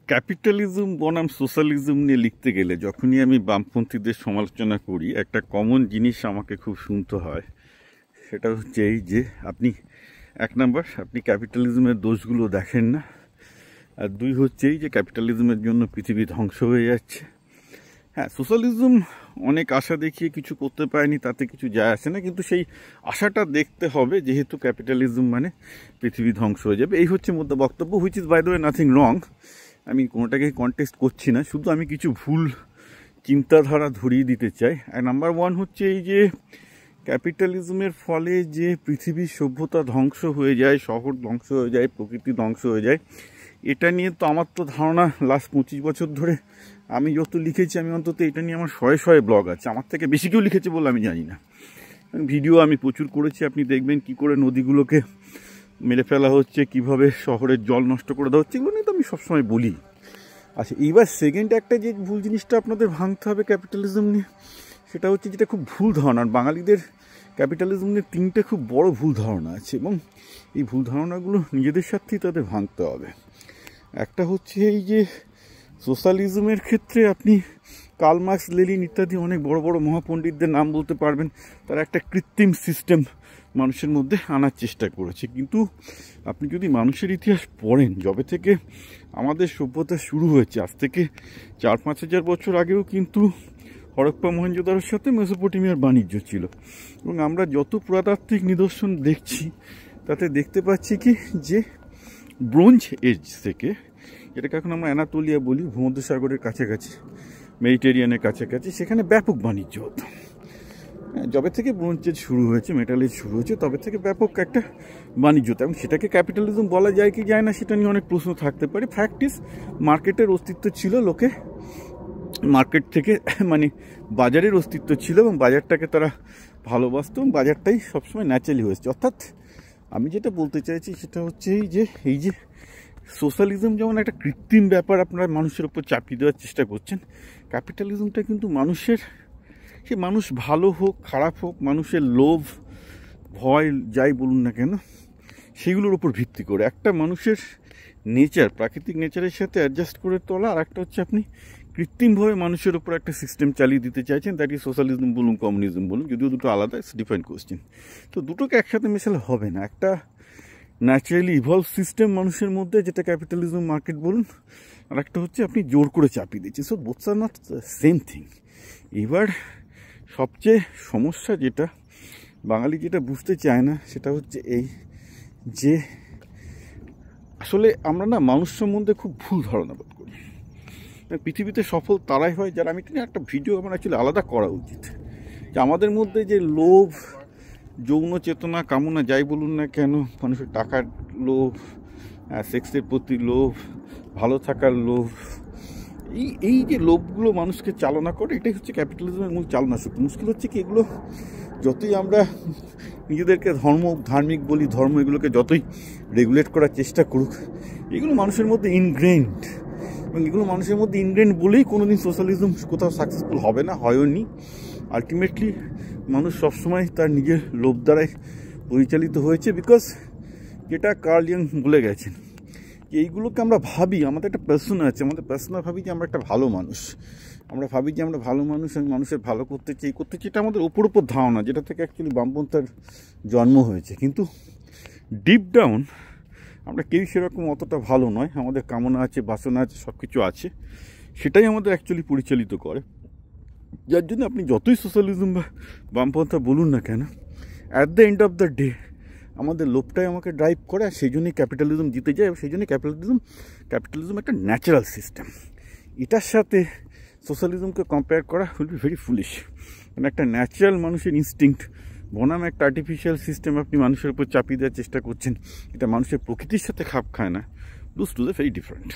Capitalism বনাম socialism নিয়ে লিখতে গেলে যখনই আমি বামপন্থীদের সমালোচনা করি একটা কমন জিনিস আমাকে খুব শুনতে হয়। সেটা হচ্ছে এই যে আপনি এক নাম্বার আপনি ক্যাপিটালিজমের দোষগুলো দেখেন না, আর দুই হচ্ছে এই যে ক্যাপিটালিজমের জন্য পৃথিবী ধ্বংস হয়ে যাচ্ছে। হ্যাঁ, সোশ্যালিজম অনেক আশা দেখিয়ে কিছু করতে পারেনি, তাতে কিছু যায় আসে না, কিন্তু সেই আশাটা দেখতে হবে যেহেতু ক্যাপিটালিজম মানে পৃথিবী ধ্বংস হয়ে যাবে। এই হচ্ছে মধ্যে বক্তব্য, which is by the way nothing wrong. আমি কোনোটাকে কন্টেস্ট করছি না, শুধু আমি কিছু ভুল চিন্তাধারা ধরিয়ে দিতে চাই। আর নাম্বার ওয়ান হচ্ছে এই যে ক্যাপিটালিজমের ফলে যে পৃথিবীর সভ্যতা ধ্বংস হয়ে যায়, শহর ধ্বংস হয়ে যায়, প্রকৃতি ধ্বংস হয়ে যায়, এটা নিয়ে তো আমার তো ধারণা লাস্ট 25 বছর ধরে আমি যত লিখেছি, আমি অন্তত এটা নিয়ে আমার শয়ে শয়ে ব্লগ আছে, আমার থেকে বেশি কেউ লিখেছে বলে আমি জানি না। ভিডিও আমি প্রচুর করেছি, আপনি দেখবেন কি করে নদীগুলোকে মেরে ফেলা হচ্ছে, কিভাবে শহরের জল নষ্ট করে দেওয়া হচ্ছে, এগুলো নিয়ে তো আমি সবসময় বলি। আচ্ছা, এইবার সেকেন্ড একটা যে ভুল জিনিসটা আপনাদের ভাঙতে হবে ক্যাপিটালিজম নিয়ে, সেটা হচ্ছে যেটা খুব ভুল ধারণা। বাঙালিদের ক্যাপিটালিজম নিয়ে তিনটে খুব বড় ভুল ধারণা আছে, এবং এই ভুল ধারণাগুলো নিজেদের সাথেই তাদের ভাঙতে হবে। একটা হচ্ছে এই যে সোশ্যালিজমের ক্ষেত্রে আপনি কার্ল মার্কস, লেনিন ইত্যাদি অনেক বড় বড় মহাপণ্ডিতদের নাম বলতে পারবেন, তারা একটা কৃত্রিম সিস্টেম মানুষের মধ্যে আনার চেষ্টা করেছে। কিন্তু আপনি যদি মানুষের ইতিহাস পড়েন, যবে থেকে আমাদের সভ্যতা শুরু হয়েছে, আজ থেকে 4-5 হাজার বছর আগেও কিন্তু হরপ্পা মহেঞ্জোদারোর সাথে মেসোপটেমিয়ার বাণিজ্য ছিল। এবং আমরা যত পুরাতাত্ত্বিক নিদর্শন দেখছি তাতে দেখতে পাচ্ছি কি যে ব্রোঞ্জ এজ থেকে, যেটাকে এখন আমরা অ্যানাতোলিয়া বলি, ভূমধ্যসাগরের কাছাকাছি, মেডিটেরিয়ানের কাছাকাছি, সেখানে ব্যাপক বাণিজ্য হতো। যবে থেকে ব্রোঞ্জ এজ শুরু হয়েছে, মেটাল এজ শুরু হয়েছে, তবে থেকে ব্যাপক একটা বাণিজ্য হতো। এবং সেটাকে ক্যাপিটালিজম বলা যায় কি যায় না সেটা নিয়ে অনেক প্রশ্ন থাকতে পারে। ফ্যাক্ট ইজ মার্কেটের অস্তিত্ব ছিল, লোকে মার্কেট থেকে মানে বাজারের অস্তিত্ব ছিল, এবং বাজারটাকে তারা ভালোবাসত, এবং বাজারটাই সবসময় ন্যাচারালি হয়েছে। অর্থাৎ আমি যেটা বলতে চাইছি সেটা হচ্ছে এই যে সোশ্যালিজম যেমন একটা কৃত্রিম ব্যাপার আপনারা মানুষের উপর চাপিয়ে দেওয়ার চেষ্টা করছেন, ক্যাপিটালিজমটা কিন্তু মানুষের, সে মানুষ ভালো হোক খারাপ হোক, মানুষের লোভ ভয় যাই বলুন না কেন, সেগুলোর উপর ভিত্তি করে একটা মানুষের নেচার, প্রাকৃতিক নেচারের সাথে অ্যাডজাস্ট করে তোলা। আর একটা হচ্ছে আপনি কৃত্রিমভাবে মানুষের উপর একটা সিস্টেম চালিয়ে দিতে চাইছেন, দ্যাট ইজ সোশ্যালিজম বলুন কমিউনিজম বলুন, যদিও দুটো আলাদা, ইটস ডিফারেন্ট কোয়েশ্চেন। তো দুটোকে একসাথে মেশালে হবে না। একটা ন্যাচারালি ইভলভ সিস্টেম মানুষের মধ্যে, যেটা ক্যাপিটালিজম মার্কেট বলুন, আর একটা হচ্ছে আপনি জোর করে চাপিয়ে দিচ্ছেন। So boths are not same thing. এবার সবচেয়ে সমস্যা যেটা বাঙালি যেটা বুঝতে চায় না সেটা হচ্ছে এই যে আসলে আমরা না মানুষ সম্বন্ধে খুব ভুল ধারণা বোধ করি। পৃথিবীতে সফল তারাই হয় যারা, আমি একটা ভিডিও আমার অ্যাকচুয়ালি আলাদা করা উচিত, যে আমাদের মধ্যে যে লোভ, যৌন চেতনা, কামনা যাই বলুন না কেন, মানুষের টাকার লোভ, সেক্সের প্রতি লোভ, ভালো থাকার লোভ, এই যে লোভগুলো মানুষকে চালনা করে, এটাই হচ্ছে ক্যাপিটালিজমের মূল চালনা শক্তি। মুশকিল হচ্ছে কি, এগুলো যতই আমরা নিজেদেরকে ধার্মিক বলি, ধর্ম এগুলোকে যতই রেগুলেট করার চেষ্টা করুক, এগুলো মানুষের মধ্যে ইনগ্রেইনড, এবং এগুলো মানুষের মধ্যে ইনগ্রেইনড বলেই কোনোদিন সোশ্যালিজম কোথাও সাকসেসফুল হবে না, হয়নি। আলটিমেটলি মানুষ সবসময় তার নিজের লোভ দ্বারাই পরিচালিত হয়েছে, বিকজ যেটা কার্ল ইয়ং বলে গেছেন, এইগুলোকে আমরা ভাবি, আমাদের একটা পার্সোনা আছে, আমাদের পার্সোনা ভাবি যে আমরা একটা ভালো মানুষ, আমরা ভাবি যে আমরা ভালো মানুষ, আমি মানুষের ভালো করতে চাই, এটা আমাদের ওপর ধারণা, যেটা থেকে অ্যাকচুয়ালি বামপন্থার জন্ম হয়েছে। কিন্তু ডিপ ডাউন আমরা কেউ সেরকম অতটা ভালো নয়, আমাদের কামনা আছে, বাসনা আছে, সব কিছু আছে, সেটাই আমাদের অ্যাকচুয়ালি পরিচালিত করে। যার জন্য আপনি যতই সোশ্যালিজম বা বামপন্থা বলুন না কেন, at the end of the day আমাদের লোভটাই আমাকে ড্রাইভ করে, আর সেই জন্যই ক্যাপিটালিজম জিতে যায়। এবং সেই জন্যই ক্যাপিটালিজম একটা ন্যাচারাল সিস্টেম। এটার সাথে সোশ্যালিজমকে কম্পেয়ার করা উইল বি ভেরি ফুলিশ। মানে একটা ন্যাচারাল মানুষের ইনস্টিংক্ট বনাম একটা আর্টিফিশিয়াল সিস্টেম আপনি মানুষের উপর চাপিয়ে দেওয়ার চেষ্টা করছেন, এটা মানুষের প্রকৃতির সাথে খাপ খায় না। Those to the very different.